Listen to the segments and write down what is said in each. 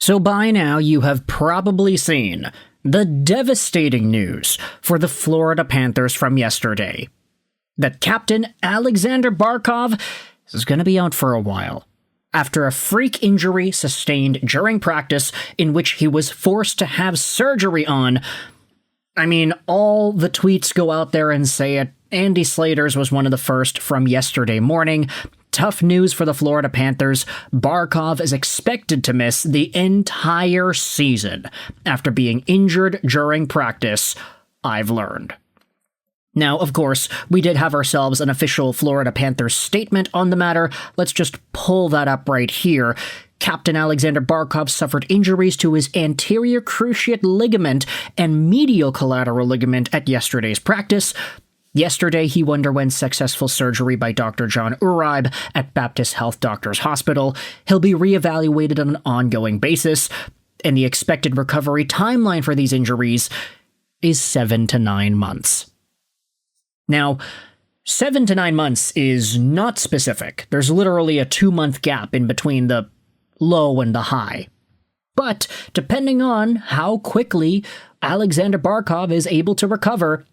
So by now you have probably seen the devastating news for the Florida Panthers from yesterday. That Captain Aleksander Barkov is going to be out for a while, after a freak injury sustained during practice in which he was forced to have surgery on. I mean, all the tweets go out there and say it. Andy Slater's was one of the first from yesterday morning. Tough news for the Florida Panthers. Barkov is expected to miss the entire season after being injured during practice, I've learned. Now, of course, we did have ourselves an official Florida Panthers statement on the matter. Let's just pull that up right here. Captain Aleksander Barkov suffered injuries to his anterior cruciate ligament and medial collateral ligament at yesterday's practice. Yesterday, he underwent successful surgery by Dr. John Uribe at Baptist Health Doctors Hospital. He'll be reevaluated on an ongoing basis, and the expected recovery timeline for these injuries is 7 to 9 months. Now, 7 to 9 months is not specific. There's literally a 2-month gap in between the low and the high. But depending on how quickly Aleksander Barkov is able to recover,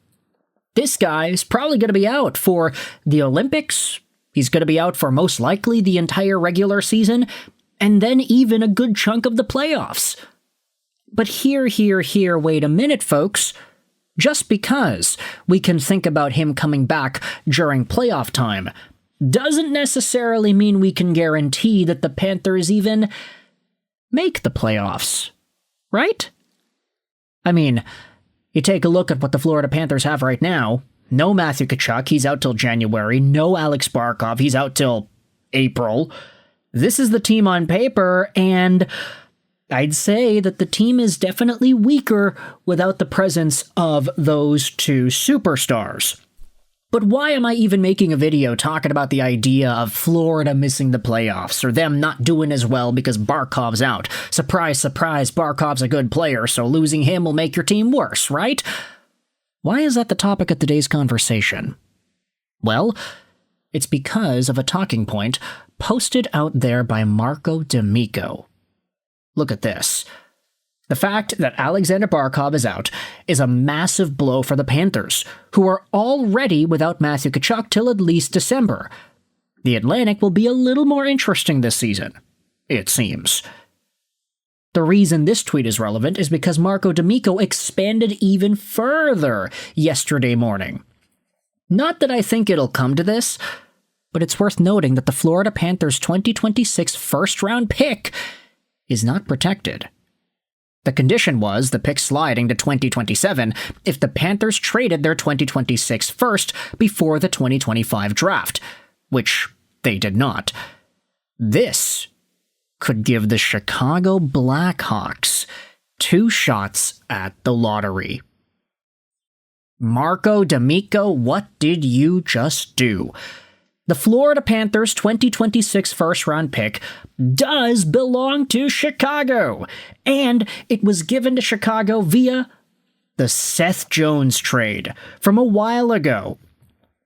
this guy is probably going to be out for the Olympics. He's going to be out for most likely the entire regular season, and then even a good chunk of the playoffs. But here, wait a minute, folks. Just because we can think about him coming back during playoff time doesn't necessarily mean we can guarantee that the Panthers even make the playoffs, right? I mean, you take a look at what the Florida Panthers have right now. No Matthew Tkachuk, he's out till January. No Alex Barkov, he's out till April. This is the team on paper, and I'd say that the team is definitely weaker without the presence of those two superstars. But why am I even making a video talking about the idea of Florida missing the playoffs, or them not doing as well because Barkov's out? Surprise, surprise, Barkov's a good player, so losing him will make your team worse, right? Why is that the topic of today's conversation? Well, it's because of a talking point posted out there by Marco D'Amico. Look at this. The fact that Aleksander Barkov is out is a massive blow for the Panthers, who are already without Matthew Tkachuk till at least December. The Atlantic will be a little more interesting this season, it seems. The reason this tweet is relevant is because Marco D'Amico expanded even further yesterday morning. Not that I think it'll come to this, but it's worth noting that the Florida Panthers' 2026 first-round pick is not protected. The condition was the pick sliding to 2027 if the Panthers traded their 2026 first before the 2025 draft, which they did not. This could give the Chicago Blackhawks 2 shots at the lottery. Marco D'Amico, what did you just do? The Florida Panthers' 2026 first-round pick does belong to Chicago, and it was given to Chicago via the Seth Jones trade from a while ago.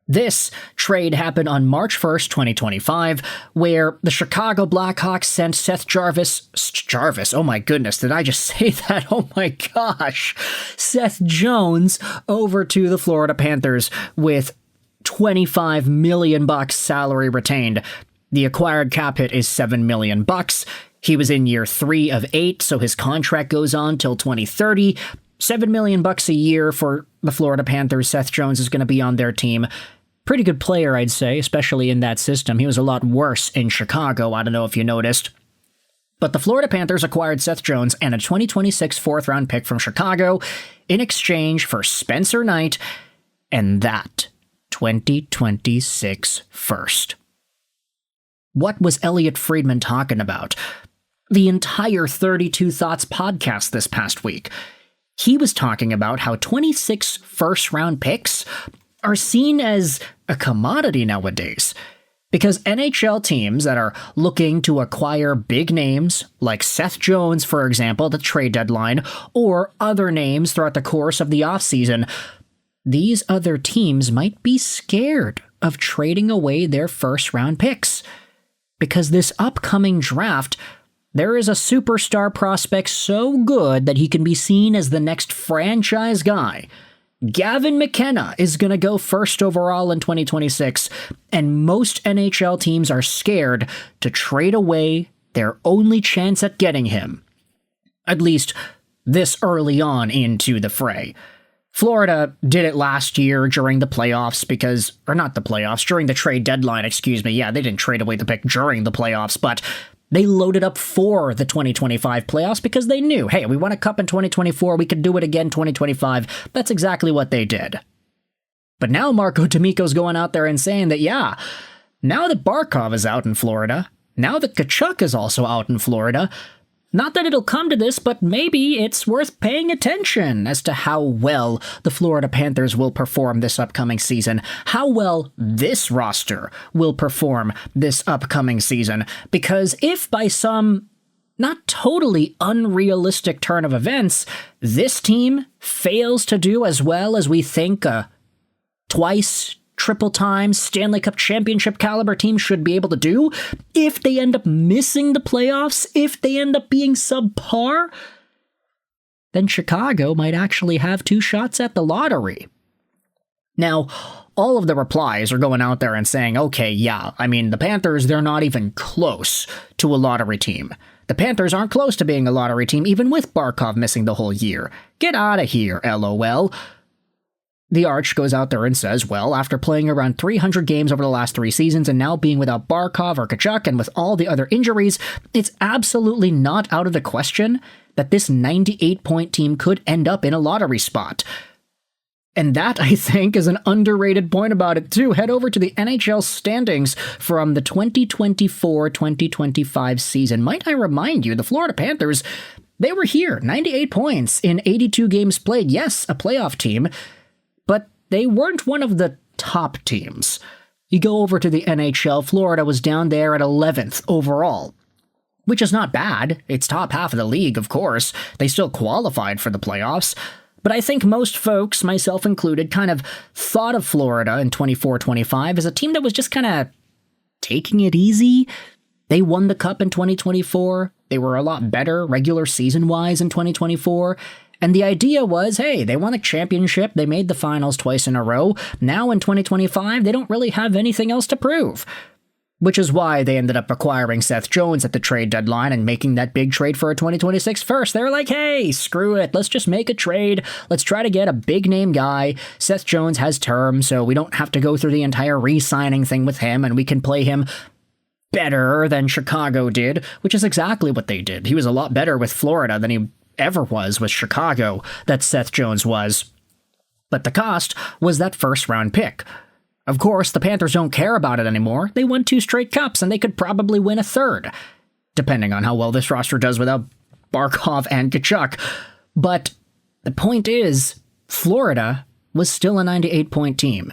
This trade happened on March 1st, 2025, where the Chicago Blackhawks sent Seth Jarvis, oh my goodness, did I just say that? Oh my gosh. Seth Jones over to the Florida Panthers with $25 million salary retained. The acquired cap hit is $7 million. He was in year 3 of 8, so his contract goes on till 2030. $7 million a year for the Florida Panthers. Seth Jones is going to be on their team. Pretty good player, I'd say, especially in that system. He was a lot worse in Chicago. I don't know if you noticed. But the Florida Panthers acquired Seth Jones and a 2026 fourth-round pick from Chicago in exchange for Spencer Knight and that 2026 first. What was Elliot Friedman talking about? The entire 32 Thoughts podcast this past week. He was talking about how 26 first-round picks are seen as a commodity nowadays, because NHL teams that are looking to acquire big names, like Seth Jones, for example, at the trade deadline, or other names throughout the course of the offseason, these other teams might be scared of trading away their first-round picks, because this upcoming draft there is a superstar prospect so good that he can be seen as the next franchise guy. Gavin McKenna is going to go first overall in 2026, and most NHL teams are scared to trade away their only chance at getting him. At least this early on into the fray. Florida did it last year during the playoffs during the trade deadline, excuse me. Yeah, they didn't trade away the pick during the playoffs, but they loaded up for the 2025 playoffs because they knew, hey, we won a cup in 2024, we could do it again 2025. That's exactly what they did. But now Marco D'Amico's going out there and saying that, yeah, now that Barkov is out in Florida, now that Tkachuk is also out in Florida, not that it'll come to this, but maybe it's worth paying attention as to how well the Florida Panthers will perform this upcoming season, how well this roster will perform this upcoming season, because if by some not totally unrealistic turn of events, this team fails to do as well as we think twice, triple-time Stanley Cup championship caliber team should be able to do, if they end up missing the playoffs, if they end up being subpar, then Chicago might actually have 2 shots at the lottery. Now, all of the replies are going out there and saying, okay, yeah, I mean, the Panthers, they're not even close to a lottery team. The Panthers aren't close to being a lottery team, even with Barkov missing the whole year. Get out of here, LOL. The Arch goes out there and says, well, after playing around 300 games over the last 3 seasons and now being without Barkov or Tkachuk and with all the other injuries, it's absolutely not out of the question that this 98-point team could end up in a lottery spot. And that, I think, is an underrated point about it, too. Head over to the NHL standings from the 2024-2025 season. Might I remind you, the Florida Panthers, they were here, 98 points in 82 games played. Yes, a playoff team, but they weren't one of the top teams. You go over to the NHL, Florida was down there at 11th overall, which is not bad. It's top half of the league, of course. They still qualified for the playoffs. But I think most folks, myself included, kind of thought of Florida in 24-25 as a team that was just kind of taking it easy. They won the Cup in 2024. They were a lot better regular season-wise in 2024. And the idea was, hey, they won a championship, they made the finals twice in a row. Now in 2025, they don't really have anything else to prove. Which is why they ended up acquiring Seth Jones at the trade deadline and making that big trade for a 2026 first. They were like, hey, screw it, let's just make a trade. Let's try to get a big-name guy. Seth Jones has term, so we don't have to go through the entire re-signing thing with him, and we can play him better than Chicago did, which is exactly what they did. He was a lot better with Florida than he ever was with Chicago, that Seth Jones was. But the cost was that first-round pick. Of course, the Panthers don't care about it anymore. They won 2 straight cups, and they could probably win a third, depending on how well this roster does without Barkov and Tkachuk. But the point is, Florida was still a 98-point team.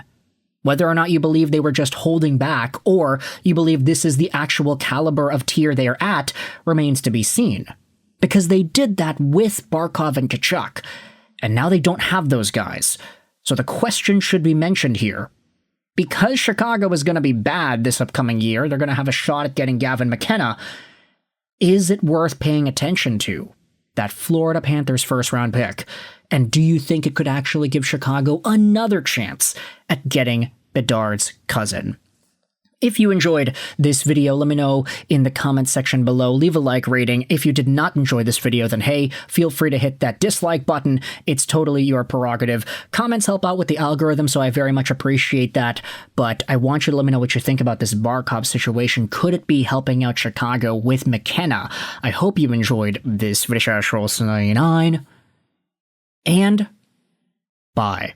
Whether or not you believe they were just holding back, or you believe this is the actual caliber of tier they are at, remains to be seen. Because they did that with Barkov and Tkachuk, and now they don't have those guys. So the question should be mentioned here. Because Chicago is going to be bad this upcoming year, they're going to have a shot at getting Gavin McKenna. Is it worth paying attention to that Florida Panthers first-round pick? And do you think it could actually give Chicago another chance at getting Bedard's cousin? If you enjoyed this video, let me know in the comments section below. Leave a like rating. If you did not enjoy this video, then hey, feel free to hit that dislike button. It's totally your prerogative. Comments help out with the algorithm, so I very much appreciate that. But I want you to let me know what you think about this Barkov situation. Could it be helping out Chicago with McKenna? I hope you enjoyed this video. And bye.